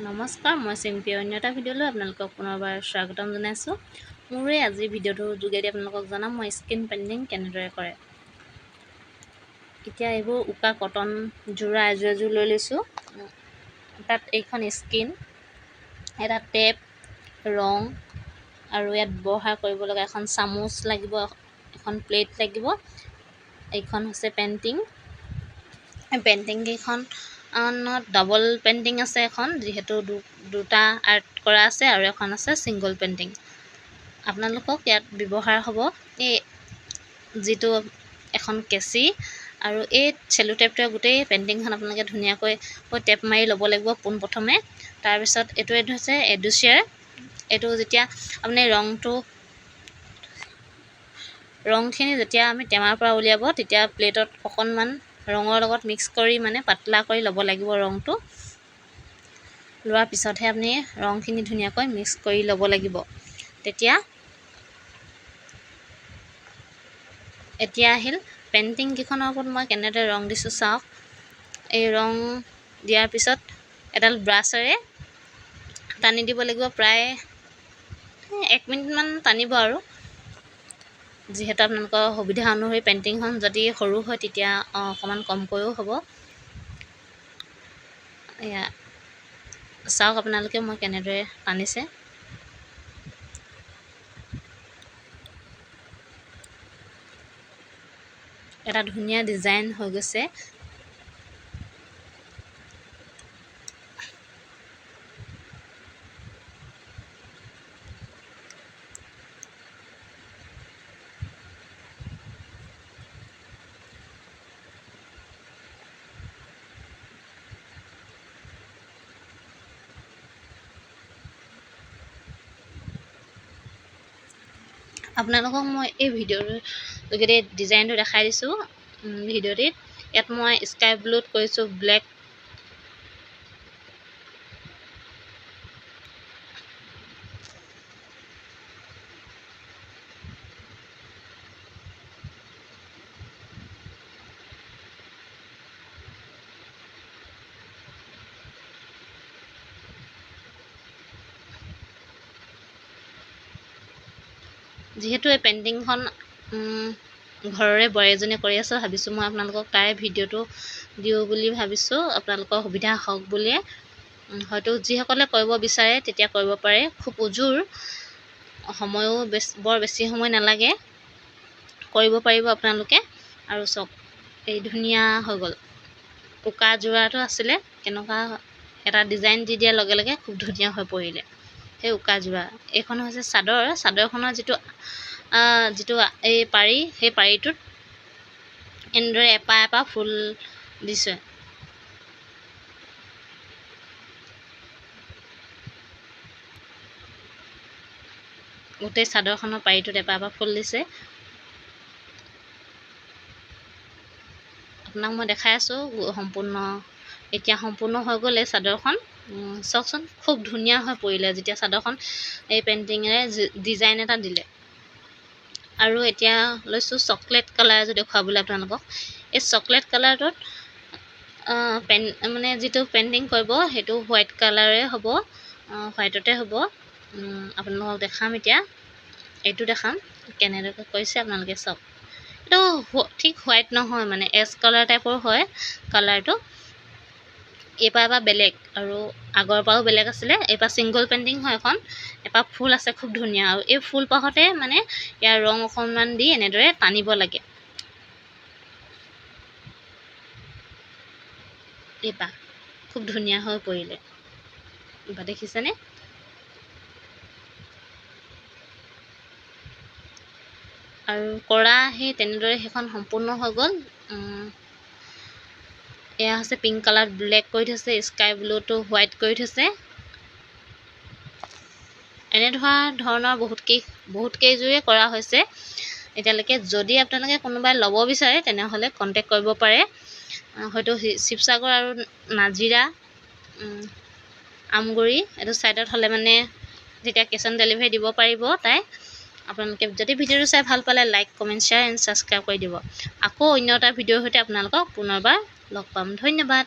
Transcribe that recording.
নমস্কাৰ, মই চিম্পী অন্য এটা ভিডিঅ'লৈ আপোনালোকক পুনৰবাৰ স্বাগতম জনাইছোঁ। মোৰে আজিৰ ভিডিঅ'টোৰ যোগেদি আপোনালোকক জনাম মই স্কিন পেইণ্টিং কেনেদৰে কৰে। এতিয়া এইবোৰ উকা কটন যোৰা এযোৰ লৈ লৈছোঁ। তাত এইখন স্কিন, এটা টেপ, ৰং আৰু ইয়াত ব্যৱহাৰ কৰিব লগা এখন চামুচ লাগিব, এখন প্লেট লাগিব। এইখন হৈছে পেইণ্টিং। পেইণ্টিংকেইখনত ডাবল পেইণ্টিং আছে, এখন যিহেতু দুটা আৰ্ট কৰা আছে আৰু এখন আছে ছিংগল পেইণ্টিং। আপোনালোকক ইয়াত ব্যৱহাৰ হ'ব এই যিটো এখন কেঁচি আৰু এই চেলো টেপটোৱে গোটেই পেইণ্টিংখন আপোনালোকে ধুনীয়াকৈ টেপ মাৰি ল'ব লাগিব পোনপ্ৰথমে। তাৰপিছত এইটো হৈছে এডুচিয়াৰ। এইটো যেতিয়া আপুনি ৰংখিনি যেতিয়া আমি টেমাৰ পৰা উলিয়াব তেতিয়া প্লেটত অকণমান ৰঙৰ লগত মিক্স কৰি পাতলা কৰি ল'ব লাগিব। ৰংটো লোৱাৰ পিছতহে আপুনি ৰংখিনি ধুনীয়াকৈ মিক্স কৰি ল'ব লাগিব। এতিয়া আহিল পেইণ্টিংকেইখনৰ ওপৰত মই কেনেদৰে ৰং দিছোঁ চাওক। এই ৰং দিয়াৰ পিছত এডাল ব্ৰাছেৰে টানি দিব লাগিব, প্ৰায় 1 মিনিটমান টানিব আৰু। যিহেতু আপোনালোকৰ সুবিধা অনুসৰি পেইণ্টিংখন যদি সৰু হয় তেতিয়া অকণমান কমকৈও হ'ব। এয়া চাওক আপোনালোকে মই কেনেদৰে টানিছে। এটা ধুনীয়া ডিজাইন হৈ গৈছে। আপোনালোকক মই এই ভিডিঅ'ৰ যোগেদি ডিজাইনটো দেখাই দিছোঁ। ভিডিঅ'টিত ইয়াত মই স্কাই ব্লুত কৰিছোঁ ব্লেক, যিহেতু এই পেইণ্টিংখন ঘৰৰে বোৱাৰী এজনীয়ে কৰি আছোঁ, ভাবিছোঁ মই আপোনালোকক তাৰে ভিডিঅ'টো দিওঁ বুলি ভাবিছোঁ, আপোনালোকৰ সুবিধা হওক বুলিয়ে। হয়তো যিসকলে কৰিব বিচাৰে তেতিয়া কৰিব পাৰে। খুব উজুৰ, সময়ো বৰ বেছি সময় নালাগে, কৰিব পাৰিব আপোনালোকে। আৰু চাওক এই ধুনীয়া হৈ গ'ল। উকা যোৰাটো আছিলে, কেনেকুৱা এটা ডিজাইন দি দিয়াৰ লগে লগে খুব ধুনীয়া হৈ পৰিলে সেই উকা যোৰা। এইখন হৈছে চাদৰখনৰ যিটো এই পাৰি, সেই পাৰিটোত এনেদৰে এপাহ ফুল দিছে। গোটেই চাদৰখনৰ পাৰিটোত এপাহ ফুল দিছে। আপোনাক মই দেখাই আছোঁ এতিয়া সম্পূৰ্ণ হৈ গ'ল এই চাদৰখন। চাওকচোন খুব ধুনীয়া হৈ পৰিলে যেতিয়া চাদৰখন এই পেইণ্টিঙেৰে ডিজাইন এটা দিলে। আৰু এতিয়া লৈছোঁ চকলেট কালাৰ এযোৰ দেখুৱাবলৈ আপোনালোকক। এই চকলেট কালাৰটোত যিটো পেইণ্টিং কৰিব সেইটো হোৱাইট কালাৰে হ'ব, হোৱাইটতে হ'ব। আপোনালোকক দেখাম এতিয়া, এইটো দেখাম কেনেদৰে কৰিছে আপোনালোকে চাওক। এইটো ঠিক হোৱাইট নহয়, এছ কালাৰ টাইপৰ হয় কালাৰটো। এইবাৰ বেলেগ আৰু আগৰ পৰাও বেলেগ আছিলে। এইবাৰ ছিংগল পেইণ্টিং হয় এখন, এপাহ ফুল আছে খুব ধুনীয়া। আৰু এই ফুলপাহতে ইয়াৰ ৰং অকণমান দি এনেদৰে টানিব লাগে। এইপাহ খুব ধুনীয়া হৈ পৰিলে, এইবাৰ দেখিছেনে? আৰু কৰা সেই তেনেদৰে সেইখন সম্পূৰ্ণ হৈ গ'ল। এয়া হৈছে পিংক কালাৰ ব্লেক কৰি থৈছে, স্কাই ব্লুটো হোৱাইট কৰি থৈছে। ধৰণৰ বহুত কেইযোৰে কৰা হৈছে এতিয়ালৈকে। যদি আপোনালোকে কোনোবাই ল'ব বিচাৰে তেনেহ'লে কণ্টেক্ট কৰিব পাৰে। হয়তো শিৱসাগৰ আৰু নাজিৰা, আমগুৰি এইটো ছাইডত হ'লে তেতিয়া কেছ অন ডেলিভাৰী দিব পাৰিব তাই। আপোনালোকে যদি ভিডিঅ'টো চাই ভাল পালে like, comment, share and subscribe কৰি দিব। আকৌ অন্য এটা ভিডিঅ'ৰ সৈতে আপোনালোকক পুনৰবাৰ লগ পাম। ধন্যবাদ।